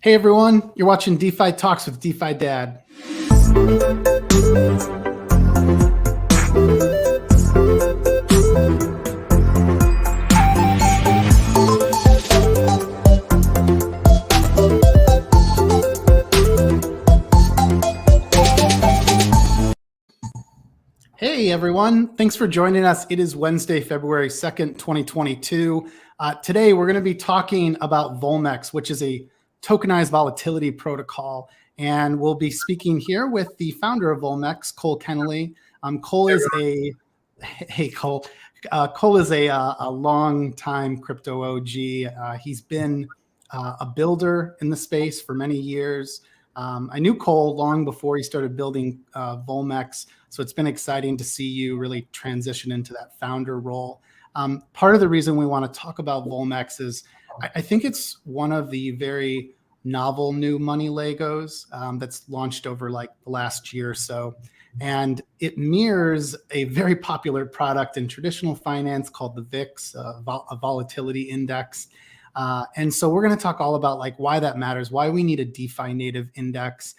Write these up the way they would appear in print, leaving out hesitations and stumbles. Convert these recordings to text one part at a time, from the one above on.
Hey everyone, you're watching DeFi Talks with DeFi Dad. Hey everyone, thanks for joining us. It is Wednesday, February 2nd, 2022. Today we're going to be talking about Volmex, which is a tokenized volatility protocol. And we'll be speaking here with the founder of Volmex, Cole Kennelly. Cole is a long time crypto OG. He's been a builder in the space for many years. I knew Cole long before he started building Volmex, so it's been exciting to see you really transition into that founder role. Part of the reason we want to talk about Volmex is I think it's one of the very novel new money Legos that's launched over like the last year or so. And it mirrors a very popular product in traditional finance called the VIX, a volatility index. And so we're going to talk all about like why that matters, why we need a DeFi native index.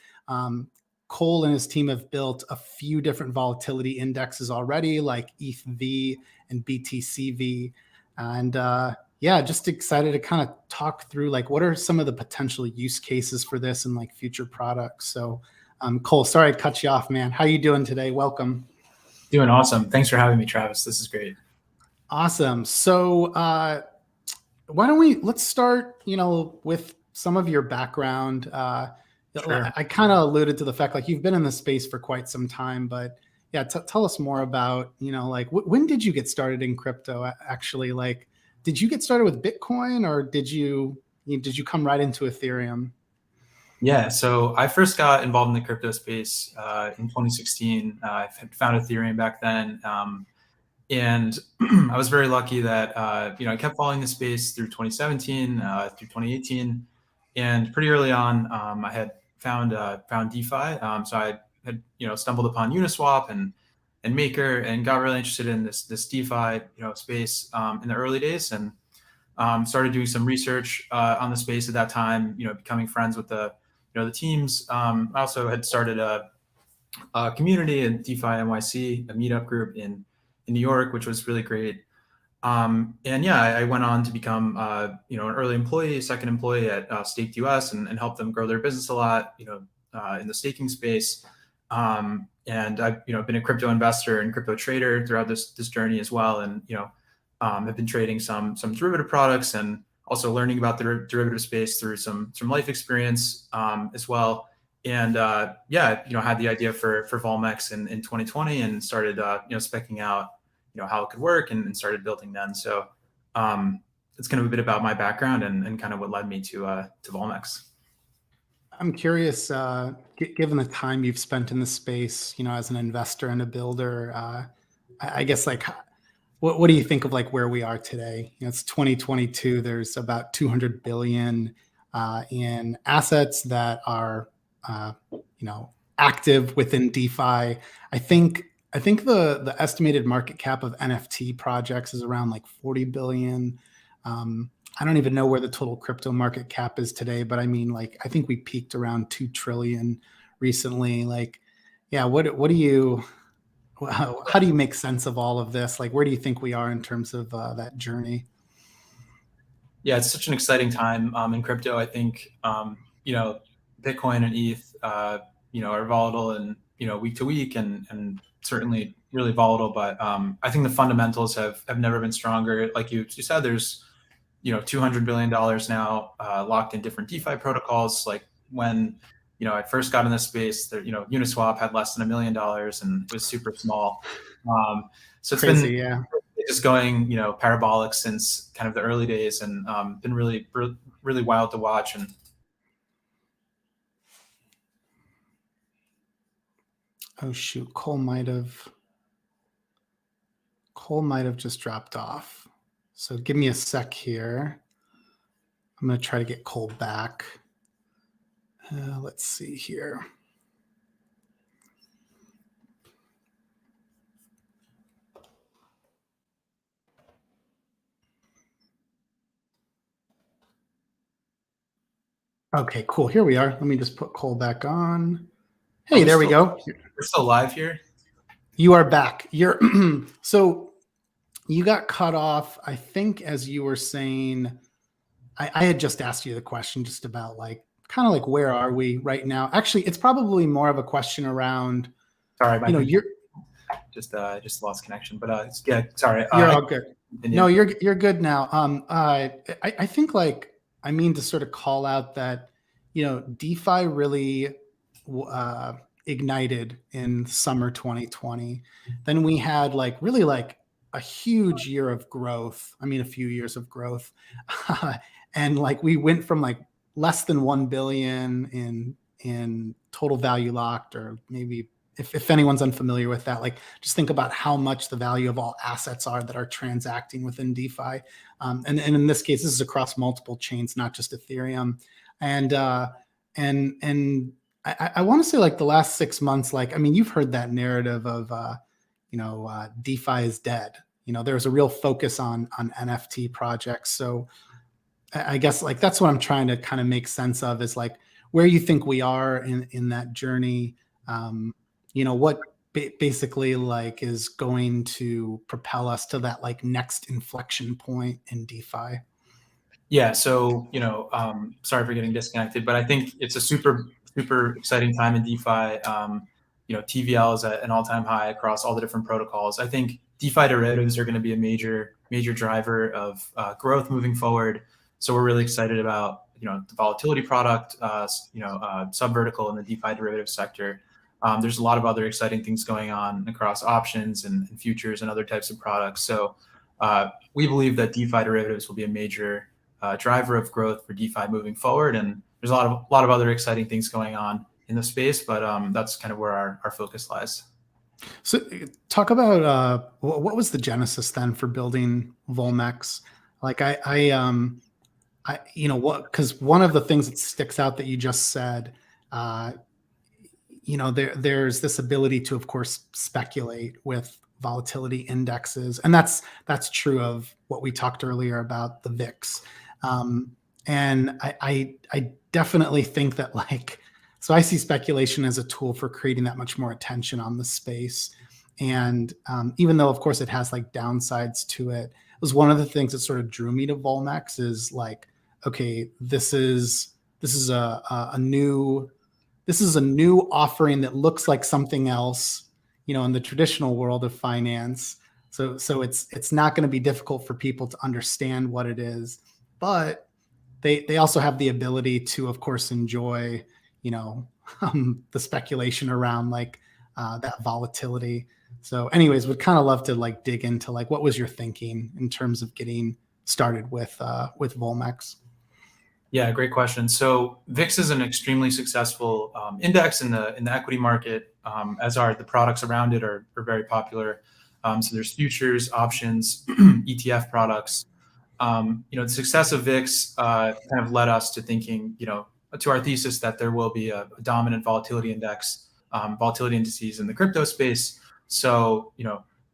Cole and his team have built a few different volatility indexes already, like ETHV and BTCV. And yeah, just excited to kind of talk through like what are some of the potential use cases for this and like future products. So Cole, sorry I cut you off, man. How you doing today? Welcome. Doing awesome. Thanks for having me, Travis. This is great. Awesome. So why don't let's start, with some of your background. Sure. I kind of alluded to the fact like you've been in the space for quite some time, but yeah, tell us more about, like when did you get started in crypto? Actually, like, did you get started with Bitcoin or did you come right into Ethereum? Yeah, so I first got involved in the crypto space in 2016. I had found Ethereum back then. And I was very lucky that, I kept following the space through 2017, through 2018. And pretty early on, I had found DeFi. So I had, stumbled upon Uniswap and Maker and got really interested in this DeFi, space in the early days and started doing some research on the space at that time, becoming friends with the teams. I also had started a community in DeFi NYC, a meetup group in New York, which was really great. And yeah, I went on to become, an early employee, second employee at Staked US and help them grow their business a lot, in the staking space. And I've, been a crypto investor and crypto trader throughout this journey as well. And, have been trading some derivative products and also learning about the derivative space through some life experience as well. And yeah, had the idea for Volmex in 2020 and started, specking out, how it could work and started building then. So it's kind of a bit about my background and kind of what led me to Volmex. I'm curious, given the time you've spent in the space, as an investor and a builder, I guess like, what do you think of like where we are today? It's 2022. There's about 200 billion in assets that are, active within DeFi. I think the estimated market cap of NFT projects is around like 40 billion. I don't even know where the total crypto market cap is today, but I mean, like, I think we peaked around 2 trillion recently. Like, yeah, how do you make sense of all of this? Like, where do you think we are in terms of that journey? Yeah, it's such an exciting time in crypto. I think, Bitcoin and ETH, are volatile and, week to week and certainly really volatile. But I think the fundamentals have never been stronger. Like you said, there's, $200 billion now locked in different DeFi protocols. Like when, I first got in this space, there, Uniswap had less than $1 million and it was super small. So it's Crazy, been yeah. just going, parabolic since kind of the early days and been really, really wild to watch. And oh shoot, Cole might have just dropped off. So give me a sec here. I'm going to try to get Cole back. Let's see here. Okay, cool. Here we are. Let me just put Cole back on. Are Hey, we there we still, go. we're still live here? You are back. You're so you got cut off, I think, as you were saying. I had just asked you the question just about like kind of like where are we right now? Actually, it's probably more of a question around, Sorry, my you're just lost connection. But yeah, sorry. you're all good. Continue. No, you're good now. I think like I mean to sort of call out that DeFi really ignited in summer 2020. Then we had like really like a huge year of growth. I mean, a few years of growth, and like we went from like less than 1 billion in total value locked, or maybe if anyone's unfamiliar with that, like just think about how much the value of all assets are that are transacting within DeFi. And in this case, this is across multiple chains, not just Ethereum. And I want to say like the last 6 months, like, I mean, you've heard that narrative of, DeFi is dead. There's a real focus on NFT projects. So I guess like that's what I'm trying to kind of make sense of, is like where you think we are in that journey. What basically like is going to propel us to that like next inflection point in DeFi. Yeah. So, sorry for getting disconnected, but I think it's a super exciting time in DeFi. TVL is at an all-time high across all the different protocols. I think DeFi derivatives are going to be a major driver of growth moving forward. So we're really excited about, the volatility product, sub-vertical in the DeFi derivative sector. There's a lot of other exciting things going on across options and futures and other types of products. So we believe that DeFi derivatives will be a major driver of growth for DeFi moving forward. And there's a lot of other exciting things going on in the space, but that's kind of where our focus lies. So talk about what was the genesis then for building Volmex? Like because one of the things that sticks out that you just said, there's this ability to, of course, speculate with volatility indexes, and that's true of what we talked earlier about the VIX. And I definitely think that so I see speculation as a tool for creating that much more attention on the space. And even though, of course, it has like downsides to it, it was one of the things that sort of drew me to Volmex, is like, okay, this is a new offering that looks like something else, in the traditional world of finance. So it's not going to be difficult for people to understand what it is, but they also have the ability to, of course, enjoy, the speculation around like that volatility. So anyways, would kind of love to like dig into like, what was your thinking in terms of getting started with Volmex? Yeah, great question. So VIX is an extremely successful index in the equity market, as are the products around it are very popular. So there's futures, options, ETF products. The success of VIX kind of led us to thinking, to our thesis that there will be a dominant volatility index, volatility indices in the crypto space. So,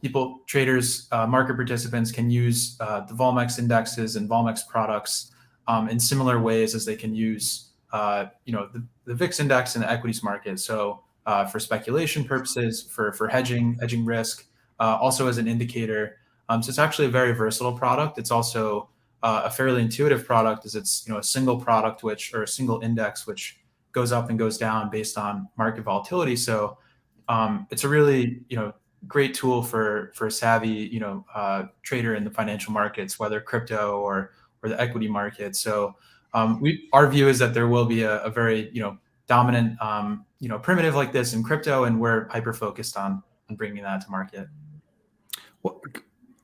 people, traders, market participants can use the Volmex indexes and Volmex products in similar ways as they can use, the VIX index in the equities market. So for speculation purposes, for hedging risk, also as an indicator. So it's actually a very versatile product. It's also a fairly intuitive product, as it's a single product or a single index which goes up and goes down based on market volatility. So it's a really great tool for a savvy trader in the financial markets, whether crypto or the equity market. So our view is that there will be a very dominant primitive like this in crypto, and we're hyper focused on bringing that to market. Well,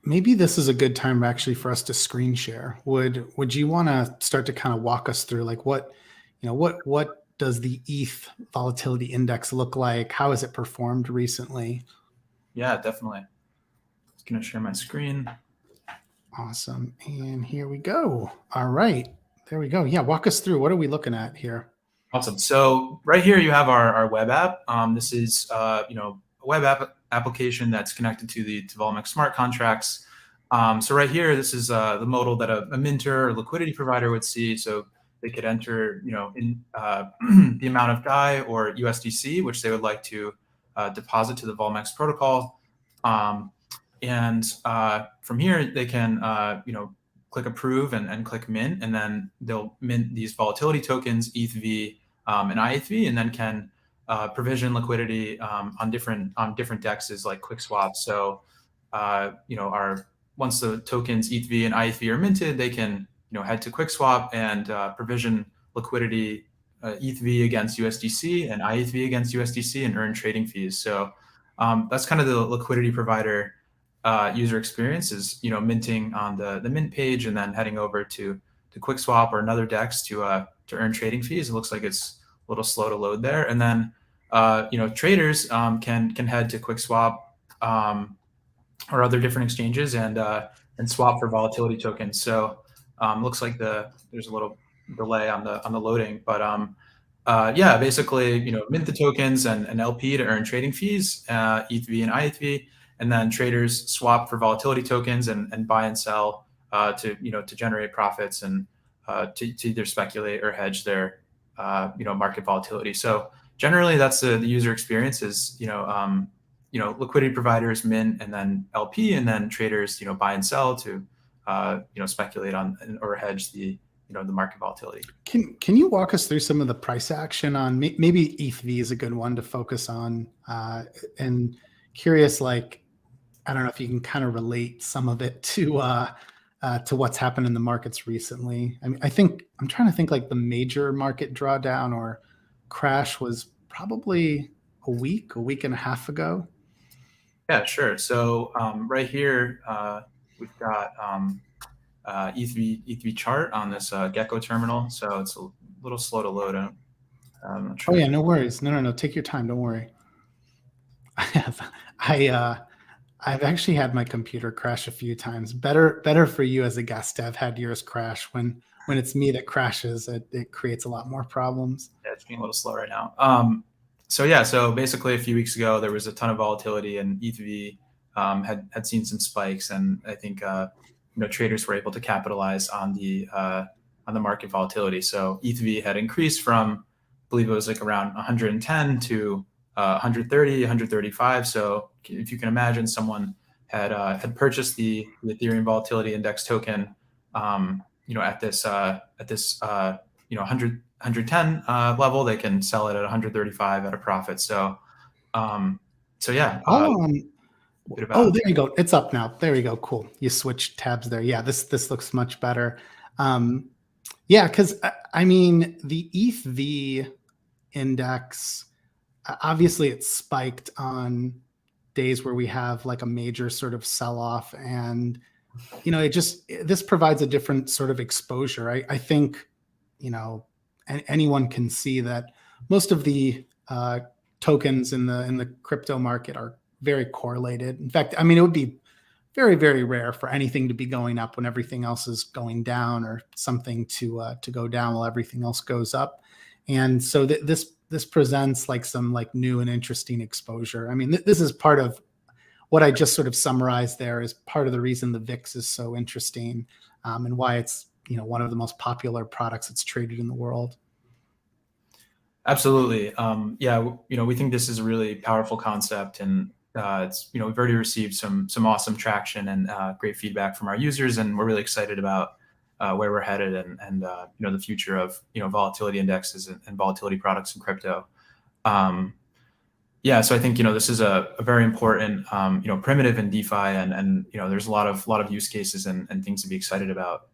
maybe this is a good time actually for us to screen share. Would you want to start to kind of walk us through like what does the ETH volatility index look like? How has it performed recently? Yeah, definitely. Just gonna share my screen. Awesome. And here we go. All right. There we go. Yeah. Walk us through. What are we looking at here? Awesome. So right here you have our web app. This is a web application that's connected to the Volmex smart contracts. So right here, this is the modal that a minter or liquidity provider would see. So they could enter, in the amount of DAI or USDC, which they would like to deposit to the Volmex protocol. And from here, they can, click approve and click mint, and then they'll mint these volatility tokens, ETHV and ETHV, and then can provision liquidity on different dexes like QuickSwap. So, once the tokens ETHV and ETHV are minted, they can head to QuickSwap and provision liquidity ETHV against USDC and ETHV against USDC and earn trading fees. So that's kind of the liquidity provider user experience, is minting on the mint page and then heading over to QuickSwap or another DEX to earn trading fees. It looks like it's a little slow to load there. And then traders can head to QuickSwap or other different exchanges and swap for volatility tokens. So looks like there's a little delay on the loading, but yeah, basically mint the tokens and LP to earn trading fees, ETHV and ETHV, and then traders swap for volatility tokens and buy and sell to generate profits and to either speculate or hedge their market volatility. So generally, that's the user experience is liquidity providers mint and then LP, and then traders buy and sell to speculate on or hedge the market volatility. Can you walk us through some of the price action on maybe ETHV is a good one to focus on, and curious, like, I don't know if you can kind of relate some of it to what's happened in the markets recently. I mean, I'm trying to think, like, the major market drawdown or crash was probably a week and a half ago. Yeah, sure. So right here, we've got ETHV chart on this Gecko terminal. So it's a little slow to load. I'm not sure. Oh yeah, no worries. No. Take your time. Don't worry. I've actually had my computer crash a few times. Better for you as a guest to have had yours crash. When it's me that crashes, it creates a lot more problems. Yeah, it's being a little slow right now. So basically a few weeks ago, there was a ton of volatility, and ETHV had seen some spikes, and I think traders were able to capitalize on the market volatility. So ETHV had increased from, I believe it was like around 110 to 130, 135. So if you can imagine, someone had purchased the Ethereum Volatility Index token, at this 110 level, they can sell it at 135 at a profit. So, yeah. Oh, there you go. It's up now. There you go. Cool. You switched tabs there. Yeah, this looks much better. Yeah, because I mean, the ETHV index, obviously it spiked on days where we have like a major sort of sell-off, and this provides a different sort of exposure. I think anyone can see that most of the tokens in the crypto market are very correlated. In fact, I mean, it would be very, very rare for anything to be going up when everything else is going down, or something to go down while everything else goes up. And so this presents like some like new and interesting exposure. I mean, this is part of what I just sort of summarized there, is part of the reason the VIX is so interesting, and why it's one of the most popular products that's traded in the world. Absolutely. Yeah, we think this is a really powerful concept, and it's we've already received some awesome traction and great feedback from our users, and we're really excited about where we're headed, and the future of volatility indexes and volatility products in crypto. Yeah, so I think this is a very important primitive in DeFi, and there's a lot of use cases and things to be excited about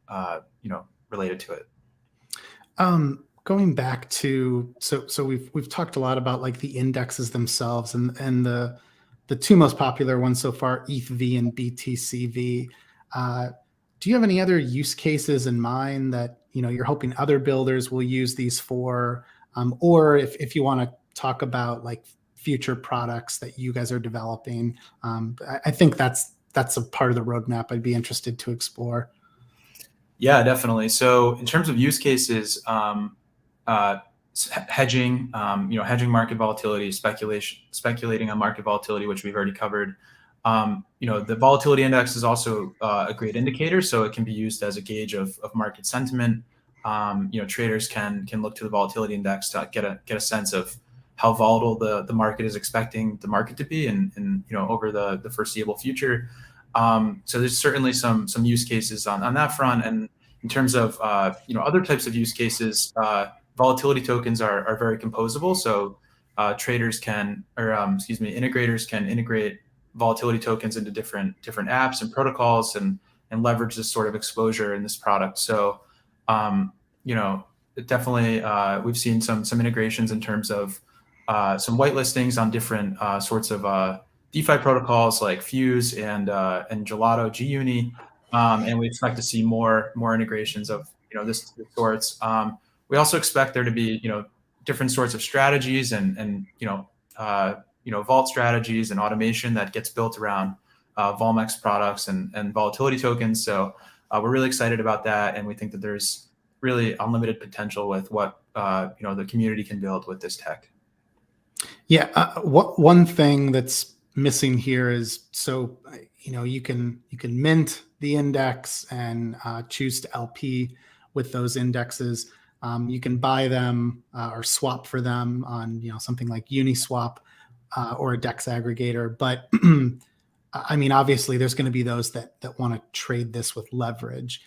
related to it. Going back to so we've talked a lot about like the indexes themselves, and the two most popular ones so far, ETHV and BTCV. Do you have any other use cases in mind that you're hoping other builders will use these for, or if you want to talk about like future products that you guys are developing? I think that's a part of the roadmap I'd be interested to explore. Yeah, definitely. So in terms of use cases, hedging, hedging market volatility, speculating on market volatility, which we've already covered. The volatility index is also a great indicator, so it can be used as a gauge of market sentiment, traders can look to the volatility index to get a sense of how volatile the market is expecting the market to be, and over the foreseeable future. So there's certainly some use cases on that front. And in terms of other types of use cases, volatility tokens are very composable. So traders can, or integrators can integrate volatility tokens into different apps and protocols and leverage this sort of exposure in this product. So definitely we've seen some integrations in terms of some whitelistings on different sorts of DeFi protocols like Fuse and Gelato GUnit, and we expect to see more integrations of this sorts. We also expect there to be different sorts of strategies and vault strategies and automation that gets built around Volmex products and volatility tokens. So we're really excited about that, and we think that there's really unlimited potential with what the community can build with this tech. Yeah, one thing that's missing here is, so you can mint the index and choose to LP with those indexes. You can buy them or swap for them on something like Uniswap or a DEX aggregator. But I mean, obviously, there's going to be those that want to trade this with leverage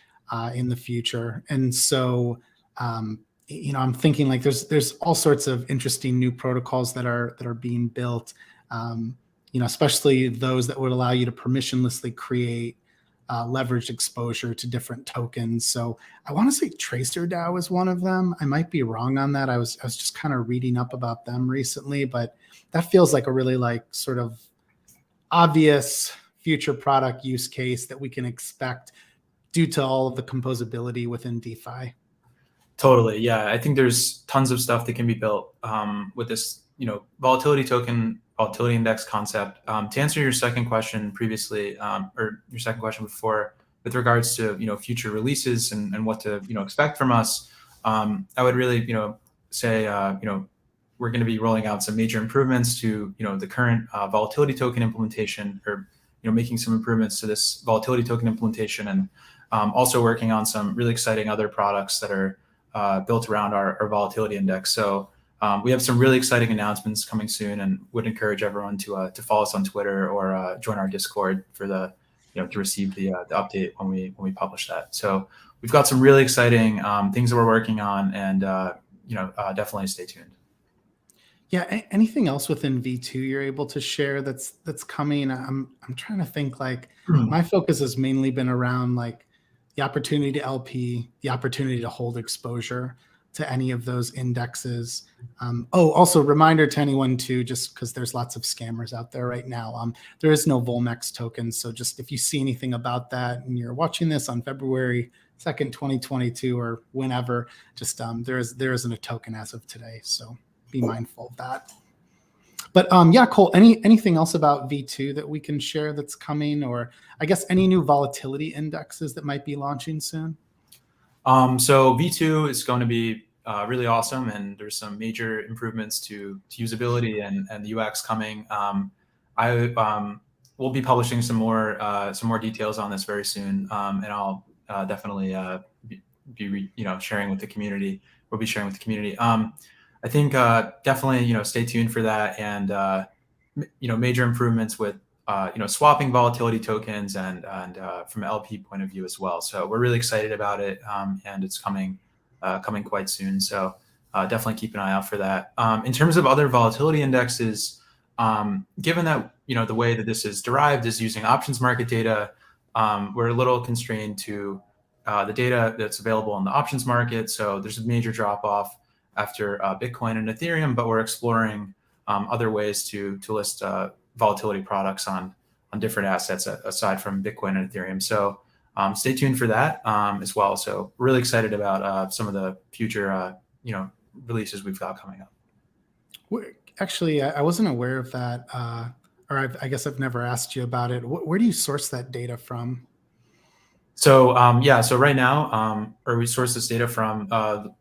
in the future, and so I'm thinking like there's all sorts of interesting new protocols that are being built. Especially those that would allow you to permissionlessly create leveraged exposure to different tokens. So I want to say TracerDAO is one of them. I might be wrong on that. I was just kind of reading up about them recently, but that feels like a really sort of obvious future product use case that we can expect due to all of the composability within DeFi. Totally. Yeah. I think there's tons of stuff that can be built with this, volatility token, volatility index concept. To answer your second question previously, or your second question before, with regards to, future releases and what to, expect from us, I would really, say, we're going to be rolling out some major improvements to, the current volatility token implementation, or, making some improvements to this volatility token implementation, and also working on some really exciting other products that are built around our volatility index. So we have some really exciting announcements coming soon, and would encourage everyone to follow us on Twitter or join our Discord for to receive the update when we publish that. So we've got some really exciting things that we're working on, and definitely stay tuned. Yeah. Anything else within V2 you're able to share that's coming? I'm trying to think. My focus has mainly been around the opportunity to LP, the opportunity to hold exposure to any of those indexes. Also reminder to anyone too, just because there's lots of scammers out there right now. There is no Volmex token. So just if you see anything about that and you're watching this on February 2nd, 2022, or whenever, just there isn't a token as of today. So be mindful of that. But yeah, Cole, anything else about V2 that we can share that's coming, or I guess any new volatility indexes that might be launching soon? So V2 is going to be really awesome, and there's some major improvements to usability and the UX coming. I will be publishing some more details on this very soon, and I'll definitely be sharing with the community. We'll be sharing with the community. I think definitely stay tuned for that, and major improvements with swapping volatility tokens and from an LP point of view as well. So we're really excited about it, and it's coming quite soon. So definitely keep an eye out for that. In terms of other volatility indexes, given that the way that this is derived is using options market data, we're a little constrained to the data that's available in the options market. So there's a major drop off after Bitcoin and Ethereum, but we're exploring other ways to list volatility products on different assets aside from Bitcoin and Ethereum. So stay tuned for that as well. So really excited about some of the future releases we've got coming up. Actually, I wasn't aware of that, or I guess I've never asked you about it. Where do you source that data from? So so right now, we source this data from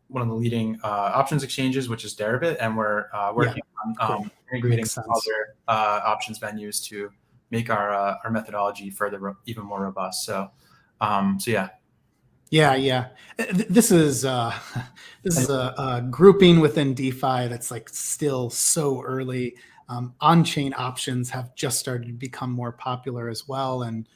one of the leading options exchanges, which is Deribit, and we're working on integrating other options venues to make our methodology further even more robust. So yeah. Yeah. This is this is a grouping within DeFi that's like still so early. On-chain options have just started to become more popular as well, and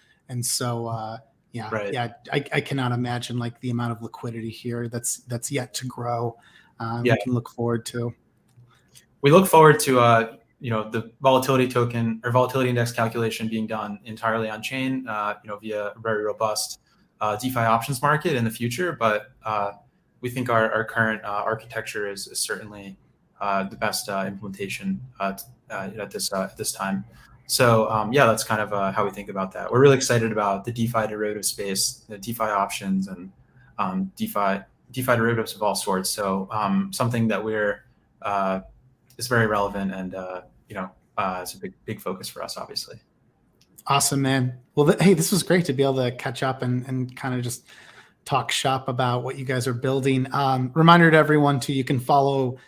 so Right. I cannot imagine like the amount of liquidity here that's yet to grow. Yeah. We can look forward to. We look forward to the volatility token or volatility index calculation being done entirely on chain, via a very robust DeFi options market in the future. But we think our current architecture is certainly the best implementation at this time. So that's kind of how we think about that. We're really excited about the DeFi derivative space, the DeFi options, and DeFi derivatives of all sorts. So something that we're is very relevant, and it's a big focus for us, obviously. Awesome, man. Well, hey, this was great to be able to catch up and kind of just talk shop about what you guys are building. Reminder to everyone too, you can follow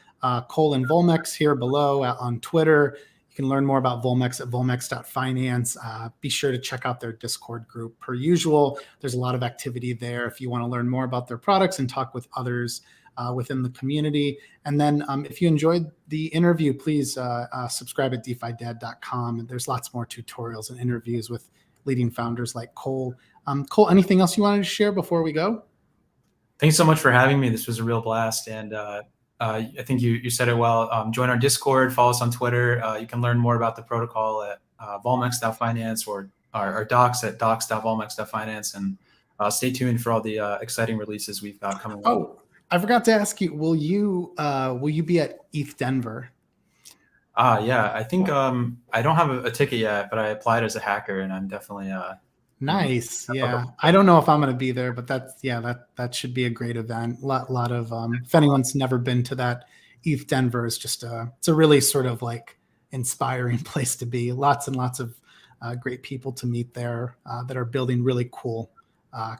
Cole and Volmex here below on Twitter. You can learn more about Volmex at volmex.finance. Be sure to check out their Discord group. Per usual, there's a lot of activity there if you want to learn more about their products and talk with others within the community. And then if you enjoyed the interview, please subscribe at DeFiDad.com. There's lots more tutorials and interviews with leading founders like Cole. Cole, anything else you wanted to share before we go? Thanks so much for having me. This was a real blast. And I think you said it well. Join our Discord, follow us on Twitter. You can learn more about the protocol at volmex.finance or our docs at docs.volmex.finance. And stay tuned for all the exciting releases we've got coming up. Oh, I forgot to ask you, will you be at ETH Denver? Yeah, I think I don't have a ticket yet, but I applied as a hacker, and I'm definitely nice. Yeah, I don't know if I'm going to be there, but that should be a great event. Lot of if anyone's never been to that, ETH Denver is just it's a really sort of like inspiring place to be. Lots and lots of great people to meet there that are building really cool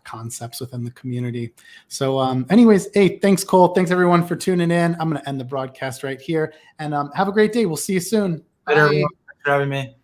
concepts within the community. So anyways, hey, thanks, Cole. Thanks everyone for tuning in. I'm going to end the broadcast right here, and have a great day. We'll see you soon. Bye. Thanks for having me.